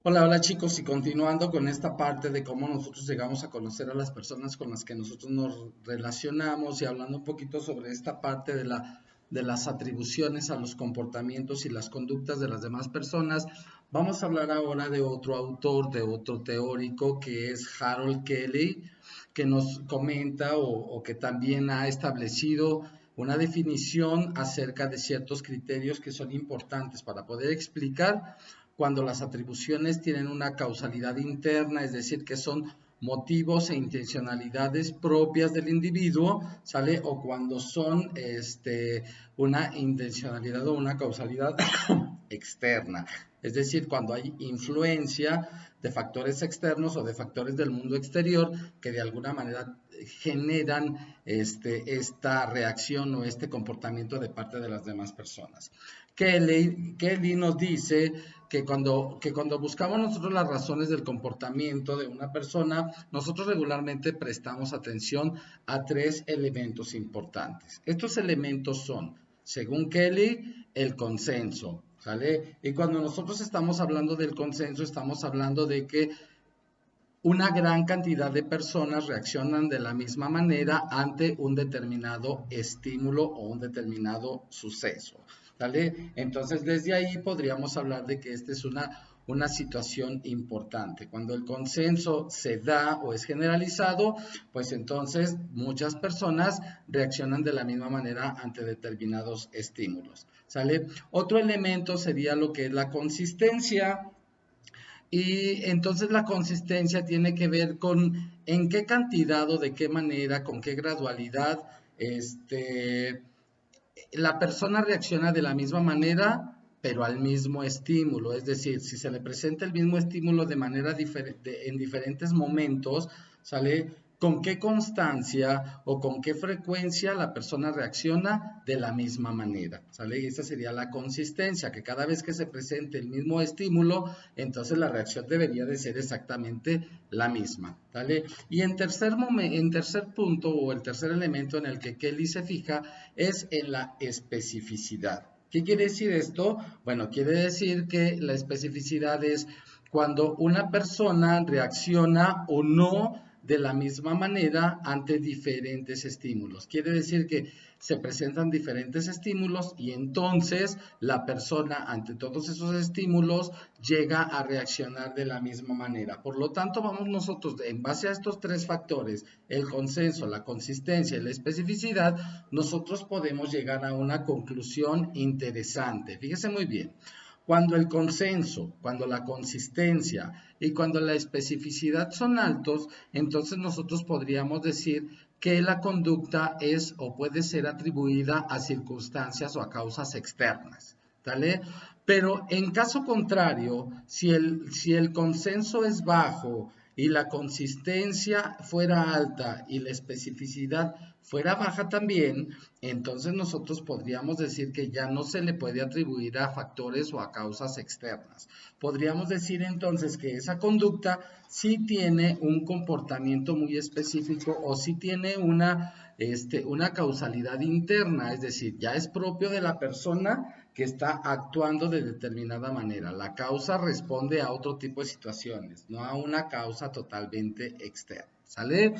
Hola, hola chicos, y continuando con esta parte de cómo nosotros llegamos a conocer a las personas con las que nosotros nos relacionamos y hablando un poquito sobre esta parte de las atribuciones a los comportamientos y las conductas de las demás personas, vamos a hablar ahora de otro autor, de otro teórico que es Harold Kelly, que nos comenta o que también ha establecido una definición acerca de ciertos criterios que son importantes para poder explicar cuando las atribuciones tienen una causalidad interna, es decir, que son motivos e intencionalidades propias del individuo, ¿sale? O cuando son una intencionalidad o una causalidad externa, es decir, cuando hay influencia de factores externos o de factores del mundo exterior que de alguna manera generan esta reacción o este comportamiento de parte de las demás personas. Kelly nos dice que cuando buscamos nosotros las razones del comportamiento de una persona, nosotros regularmente prestamos atención a tres elementos importantes. Estos elementos son, según Kelly, el consenso, ¿sale? Y cuando nosotros estamos hablando del consenso, estamos hablando de que una gran cantidad de personas reaccionan de la misma manera ante un determinado estímulo o un determinado suceso. ¿Vale? Entonces, desde ahí podríamos hablar de que esta es una situación importante. Cuando el consenso se da o es generalizado, pues entonces muchas personas reaccionan de la misma manera ante determinados estímulos. ¿Sale? Otro elemento sería lo que es la consistencia. Y entonces la consistencia tiene que ver con en qué cantidad o de qué manera, con qué gradualidad, la persona reacciona de la misma manera, pero al mismo estímulo. Es decir, si se le presenta el mismo estímulo de manera diferente en diferentes momentos, ¿sale? ¿Con qué constancia o con qué frecuencia la persona reacciona de la misma manera? ¿Sale? Y esa sería la consistencia, que cada vez que se presente el mismo estímulo, entonces la reacción debería de ser exactamente la misma. ¿Sale? Y en tercer punto o el tercer elemento en el que Kelly se fija es en la especificidad. ¿Qué quiere decir esto? Bueno, quiere decir que la especificidad es cuando una persona reacciona o no de la misma manera ante diferentes estímulos. Quiere decir que se presentan diferentes estímulos y entonces la persona ante todos esos estímulos llega a reaccionar de la misma manera. Por lo tanto, vamos nosotros, en base a estos tres factores, el consenso, la consistencia y la especificidad, nosotros podemos llegar a una conclusión interesante. Fíjese muy bien. Cuando el consenso, cuando la consistencia y cuando la especificidad son altos, entonces nosotros podríamos decir que la conducta es o puede ser atribuida a circunstancias o a causas externas. ¿Vale? Pero en caso contrario, si el consenso es bajo y la consistencia fuera alta y la especificidad fuera baja también, entonces nosotros podríamos decir que ya no se le puede atribuir a factores o a causas externas. Podríamos decir entonces que esa conducta sí tiene un comportamiento muy específico o sí tiene una causalidad interna, es decir, ya es propio de la persona que está actuando de determinada manera. La causa responde a otro tipo de situaciones, no a una causa totalmente externa. ¿Sale?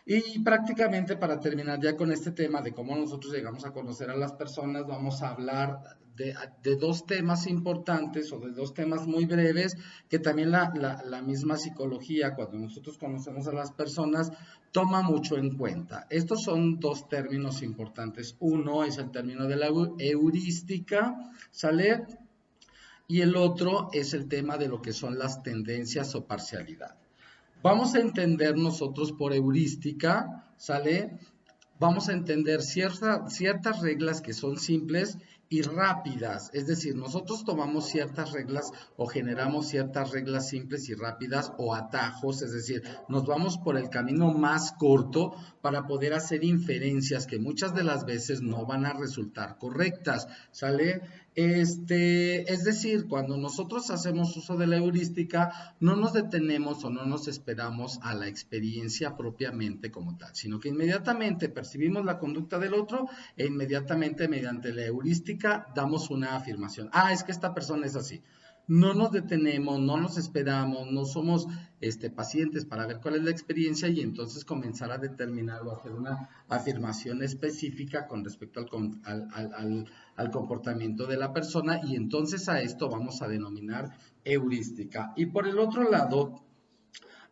Y prácticamente para terminar ya con este tema de cómo nosotros llegamos a conocer a las personas, vamos a hablar de dos temas importantes o de dos temas muy breves que también la misma psicología, cuando nosotros conocemos a las personas, toma mucho en cuenta. Estos son dos términos importantes. Uno es el término de la heurística, ¿sale? Y el otro es el tema de lo que son las tendencias o parcialidad. Vamos a entender nosotros por heurística, ¿sale? Vamos a entender ciertas reglas que son simples y rápidas. Es decir, nosotros tomamos ciertas reglas o generamos ciertas reglas simples y rápidas o atajos. Es decir, nos vamos por el camino más corto para poder hacer inferencias que muchas de las veces no van a resultar correctas. ¿Sale? Es decir, cuando nosotros hacemos uso de la heurística, no nos detenemos o no nos esperamos a la experiencia propiamente como tal, sino que inmediatamente percibimos la conducta del otro e inmediatamente mediante la heurística damos una afirmación. Ah, es que esta persona es así. no nos detenemos, no nos esperamos, no somos pacientes para ver cuál es la experiencia y entonces comenzar a determinar o hacer una afirmación específica con respecto al comportamiento de la persona, y entonces a esto vamos a denominar heurística. Y por el otro lado,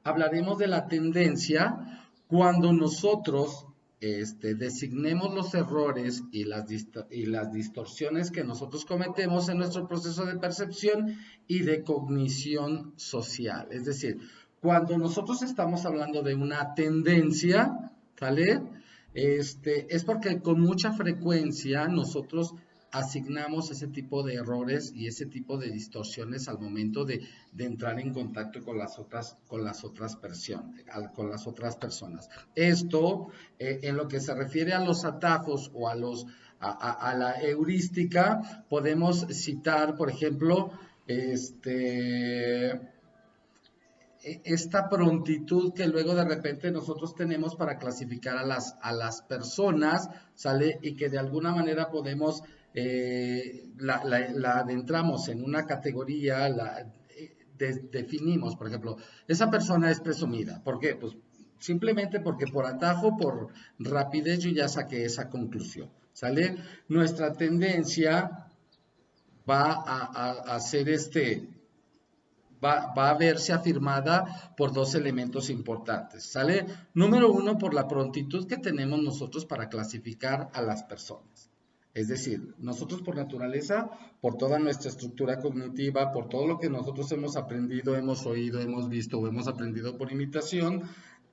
hablaremos de la tendencia cuando nosotros designemos los errores y las distorsiones que nosotros cometemos en nuestro proceso de percepción y de cognición social. Es decir, cuando nosotros estamos hablando de una tendencia, ¿sale? Es porque con mucha frecuencia nosotros asignamos ese tipo de errores y ese tipo de distorsiones al momento de entrar en contacto con las otras personas. Esto, en lo que se refiere a los atajos o a la heurística, podemos citar, por ejemplo, esta prontitud que luego de repente nosotros tenemos para clasificar a las personas, ¿sale? Y que de alguna manera podemos, la adentramos en una categoría, definimos, por ejemplo, esa persona es presumida. ¿Por qué? Pues simplemente porque por atajo, por rapidez, yo ya saqué esa conclusión, ¿sale? Nuestra tendencia va a ser va a verse afirmada por dos elementos importantes, ¿sale? Número uno, por la prontitud que tenemos nosotros para clasificar a las personas. Es decir, nosotros por naturaleza, por toda nuestra estructura cognitiva, por todo lo que nosotros hemos aprendido, hemos oído, hemos visto o hemos aprendido por imitación,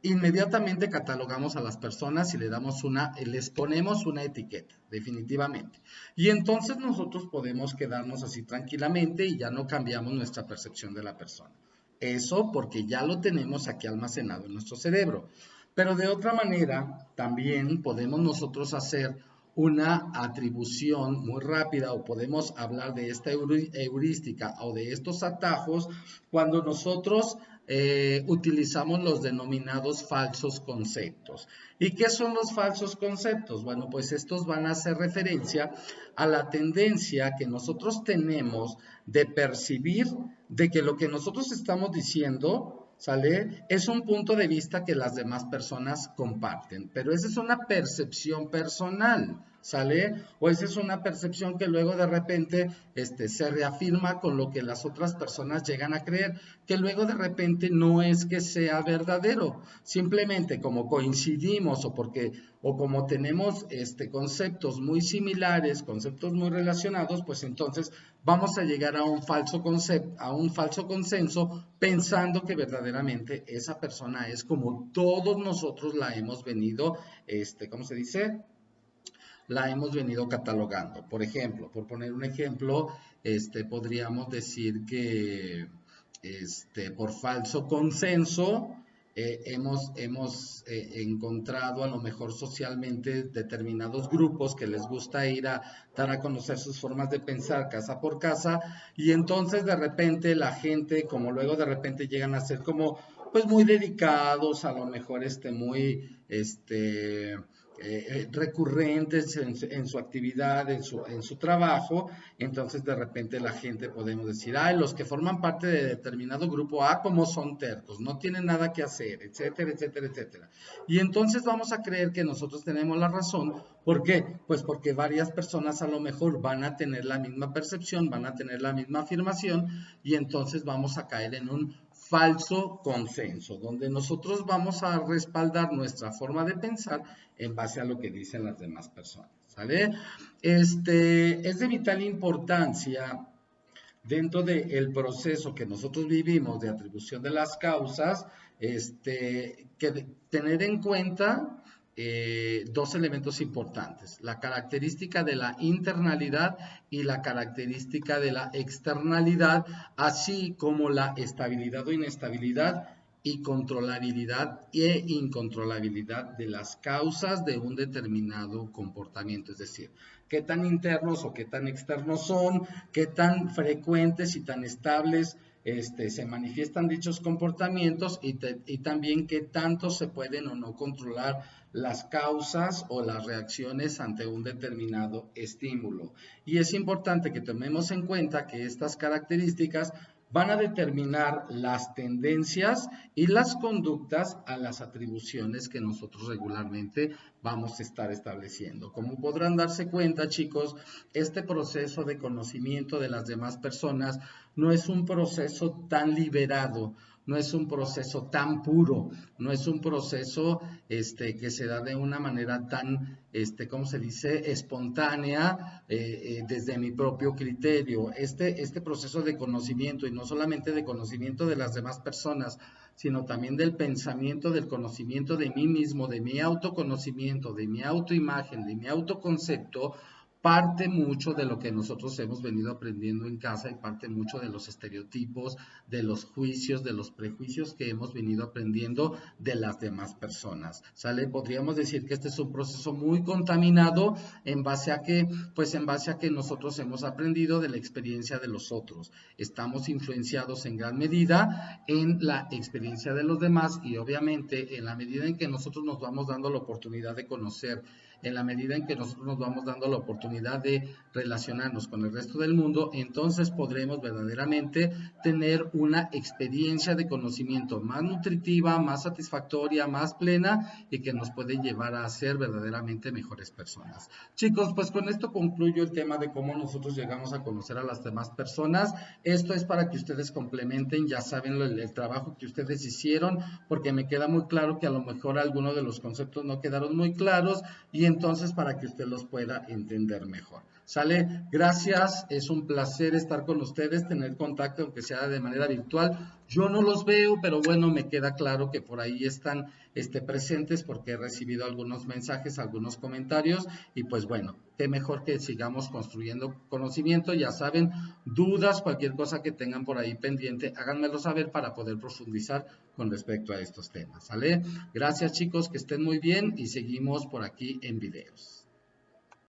inmediatamente catalogamos a las personas y les ponemos una etiqueta, definitivamente. Y entonces nosotros podemos quedarnos así tranquilamente y ya no cambiamos nuestra percepción de la persona. Eso porque ya lo tenemos aquí almacenado en nuestro cerebro. Pero de otra manera, también podemos nosotros hacer una atribución muy rápida o podemos hablar de esta heurística o de estos atajos cuando nosotros utilizamos los denominados falsos conceptos. ¿Y qué son los falsos conceptos? Bueno, pues estos van a hacer referencia a la tendencia que nosotros tenemos de percibir de que lo que nosotros estamos diciendo, ¿sale? Es un punto de vista que las demás personas comparten, pero esa es una percepción personal, ¿sale? O esa es una percepción que luego de repente se reafirma con lo que las otras personas llegan a creer, que luego de repente no es que sea verdadero, simplemente como coincidimos o como tenemos conceptos muy similares, conceptos muy relacionados, pues entonces vamos a llegar a un falso consenso, pensando que verdaderamente esa persona es como todos nosotros la hemos venido, ¿cómo se dice? La hemos venido catalogando. Por ejemplo, por poner un ejemplo, podríamos decir que por falso consenso hemos encontrado a lo mejor socialmente determinados grupos que les gusta ir a dar a conocer sus formas de pensar casa por casa, y entonces de repente la gente, como luego de repente llegan a ser como pues muy dedicados, a lo mejor muy recurrentes en su actividad, en su trabajo, entonces de repente la gente podemos decir, ay, los que forman parte de determinado grupo, como son tercos, no tienen nada que hacer, etcétera, etcétera, etcétera. Y entonces vamos a creer que nosotros tenemos la razón. ¿Por qué? Pues porque varias personas a lo mejor van a tener la misma percepción, van a tener la misma afirmación, y entonces vamos a caer en un falso consenso, donde nosotros vamos a respaldar nuestra forma de pensar en base a lo que dicen las demás personas, ¿sale? Es de vital importancia dentro del proceso que nosotros vivimos de atribución de las causas, que tener en cuenta dos elementos importantes: la característica de la internalidad y la característica de la externalidad, así como la estabilidad o inestabilidad y controlabilidad e incontrolabilidad de las causas de un determinado comportamiento. Es decir, qué tan internos o qué tan externos son, qué tan frecuentes y tan estables se manifiestan dichos comportamientos y también qué tanto se pueden o no controlar las causas o las reacciones ante un determinado estímulo. Y es importante que tomemos en cuenta que estas características van a determinar las tendencias y las conductas a las atribuciones que nosotros regularmente vamos a estar estableciendo. Como podrán darse cuenta, chicos, este proceso de conocimiento de las demás personas no es un proceso tan liberado, no es un proceso tan puro, no es un proceso que se da de una manera tan, ¿cómo se dice?, espontánea, desde mi propio criterio. Este proceso de conocimiento, y no solamente de conocimiento de las demás personas, sino también del pensamiento, del conocimiento de mí mismo, de mi autoconocimiento, de mi autoimagen, de mi autoconcepto, parte mucho de lo que nosotros hemos venido aprendiendo en casa y parte mucho de los estereotipos, de los juicios, de los prejuicios que hemos venido aprendiendo de las demás personas. ¿Sale? Podríamos decir que este es un proceso muy contaminado en base a que, pues en base a que nosotros hemos aprendido de la experiencia de los otros. Estamos influenciados en gran medida en la experiencia de los demás y obviamente en la medida en que nosotros nos vamos dando la oportunidad de conocer, en la medida en que nosotros nos vamos dando la oportunidad de relacionarnos con el resto del mundo, entonces podremos verdaderamente tener una experiencia de conocimiento más nutritiva, más satisfactoria, más plena y que nos puede llevar a ser verdaderamente mejores personas. Chicos, pues con esto concluyo el tema de cómo nosotros llegamos a conocer a las demás personas. Esto es para que ustedes complementen, ya saben el trabajo que ustedes hicieron, porque me queda muy claro que a lo mejor algunos de los conceptos no quedaron muy claros y entonces para que usted los pueda entender mejor. ¿Sale? Gracias, es un placer estar con ustedes, tener contacto aunque sea de manera virtual. Yo no los veo, pero bueno, me queda claro que por ahí están presentes porque he recibido algunos mensajes, algunos comentarios y pues bueno, qué mejor que sigamos construyendo conocimiento. Ya saben, dudas, cualquier cosa que tengan por ahí pendiente, háganmelo saber para poder profundizar con respecto a estos temas. ¿Sale? Gracias chicos, que estén muy bien y seguimos por aquí en videos.